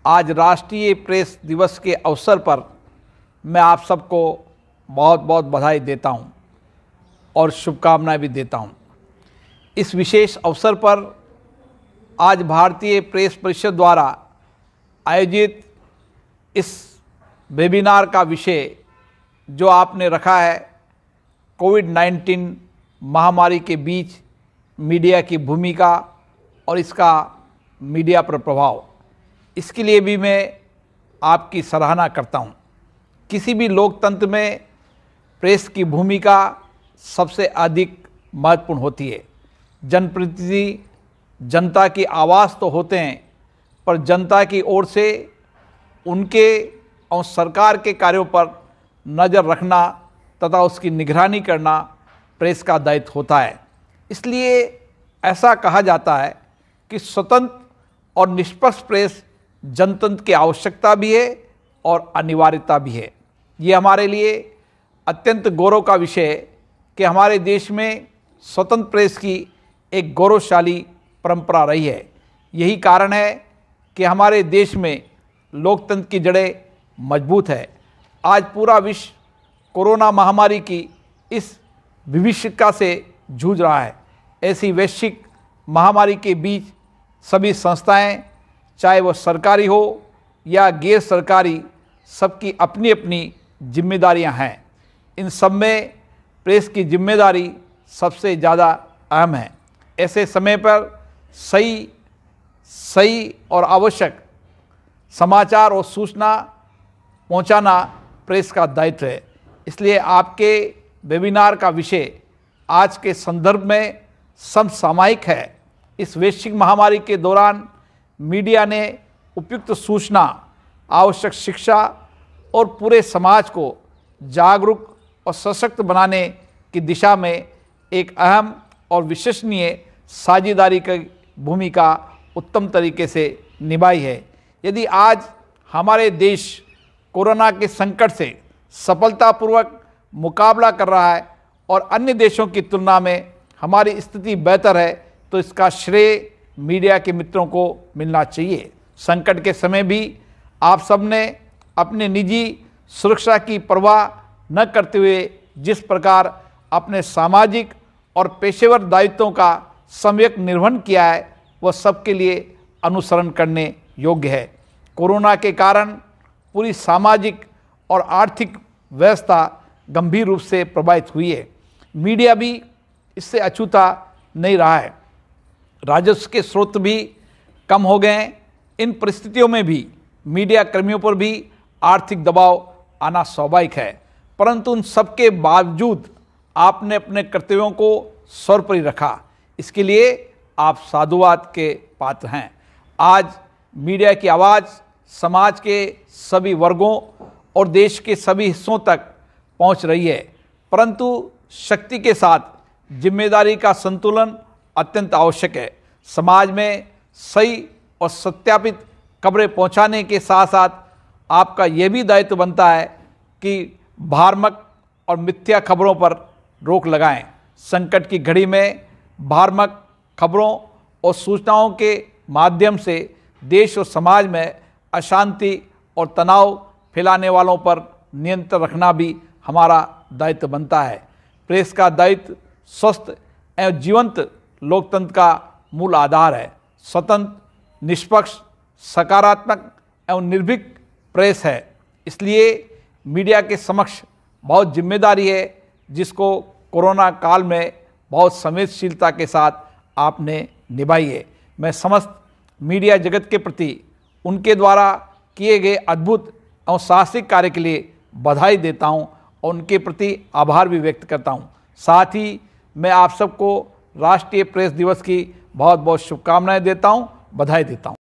आज राष्ट्रीय प्रेस दिवस के अवसर पर मैं आप सबको बहुत बहुत बधाई देता हूं और शुभकामनाएं भी देता हूं। इस विशेष अवसर पर आज भारतीय प्रेस परिषद द्वारा आयोजित इस वेबिनार का विषय जो आपने रखा है, कोविड-19 महामारी के बीच मीडिया की भूमिका और इसका मीडिया पर प्रभाव, इसके लिए भी मैं आपकी सराहना करता हूं। किसी भी लोकतंत्र में प्रेस की भूमिका सबसे अधिक महत्वपूर्ण होती है। जनप्रतिनिधि जनता की आवाज़ तो होते हैं, पर जनता की ओर से उनके और सरकार के कार्यों पर नज़र रखना तथा उसकी निगरानी करना प्रेस का दायित्व होता है। इसलिए ऐसा कहा जाता है कि स्वतंत्र और निष्पक्ष प्रेस जनतंत्र की आवश्यकता भी है और अनिवार्यता भी है। ये हमारे लिए अत्यंत गौरव का विषय है कि हमारे देश में स्वतंत्र प्रेस की एक गौरवशाली परंपरा रही है। यही कारण है कि हमारे देश में लोकतंत्र की जड़ें मजबूत है। आज पूरा विश्व कोरोना महामारी की इस विभीषिका से जूझ रहा है। ऐसी वैश्विक महामारी के बीच सभी संस्थाएं, चाहे वह सरकारी हो या गैर सरकारी, सबकी अपनी अपनी जिम्मेदारियां हैं। इन सब में प्रेस की जिम्मेदारी सबसे ज़्यादा अहम है। ऐसे समय पर सही और आवश्यक समाचार और सूचना पहुंचाना प्रेस का दायित्व है। इसलिए आपके वेबिनार का विषय आज के संदर्भ में समसामयिक है। इस वैश्विक महामारी के दौरान मीडिया ने उपयुक्त सूचना, आवश्यक शिक्षा और पूरे समाज को जागरूक और सशक्त बनाने की दिशा में एक अहम और विश्वसनीय साझेदारी की भूमिका उत्तम तरीके से निभाई है। यदि आज हमारे देश कोरोना के संकट से सफलतापूर्वक मुकाबला कर रहा है और अन्य देशों की तुलना में हमारी स्थिति बेहतर है, तो इसका श्रेय मीडिया के मित्रों को मिलना चाहिए। संकट के समय भी आप सबने अपने निजी सुरक्षा की परवाह न करते हुए जिस प्रकार अपने सामाजिक और पेशेवर दायित्वों का सम्यक निर्वहन किया है, वह सबके लिए अनुसरण करने योग्य है। कोरोना के कारण पूरी सामाजिक और आर्थिक व्यवस्था गंभीर रूप से प्रभावित हुई है। मीडिया भी इससे अछूता नहीं रहा है। राजस्व के स्रोत भी कम हो गए हैं। इन परिस्थितियों में भी मीडिया कर्मियों पर भी आर्थिक दबाव आना स्वाभाविक है, परंतु उन सबके बावजूद आपने अपने कर्तव्यों को सर्वोपरि रखा। इसके लिए आप साधुवाद के पात्र हैं। आज मीडिया की आवाज़ समाज के सभी वर्गों और देश के सभी हिस्सों तक पहुंच रही है, परंतु शक्ति के साथ जिम्मेदारी का संतुलन अत्यंत आवश्यक है। समाज में सही और सत्यापित खबरें पहुंचाने के साथ साथ आपका यह भी दायित्व बनता है कि भ्रामक और मिथ्या खबरों पर रोक लगाएं। संकट की घड़ी में भ्रामक खबरों और सूचनाओं के माध्यम से देश और समाज में अशांति और तनाव फैलाने वालों पर नियंत्रण रखना भी हमारा दायित्व बनता है। प्रेस का दायित्व स्वस्थ एवं जीवंत लोकतंत्र का मूल आधार है। स्वतंत्र, निष्पक्ष, सकारात्मक एवं निर्भीक प्रेस है। इसलिए मीडिया के समक्ष बहुत जिम्मेदारी है, जिसको कोरोना काल में बहुत संवेदनशीलता के साथ आपने निभाई है। मैं समस्त मीडिया जगत के प्रति उनके द्वारा किए गए अद्भुत और साहसिक कार्य के लिए बधाई देता हूं और उनके प्रति आभार भी व्यक्त करता हूं। साथ ही मैं आप सबको राष्ट्रीय प्रेस दिवस की बहुत बहुत शुभकामनाएं देता हूं, बधाई देता हूं।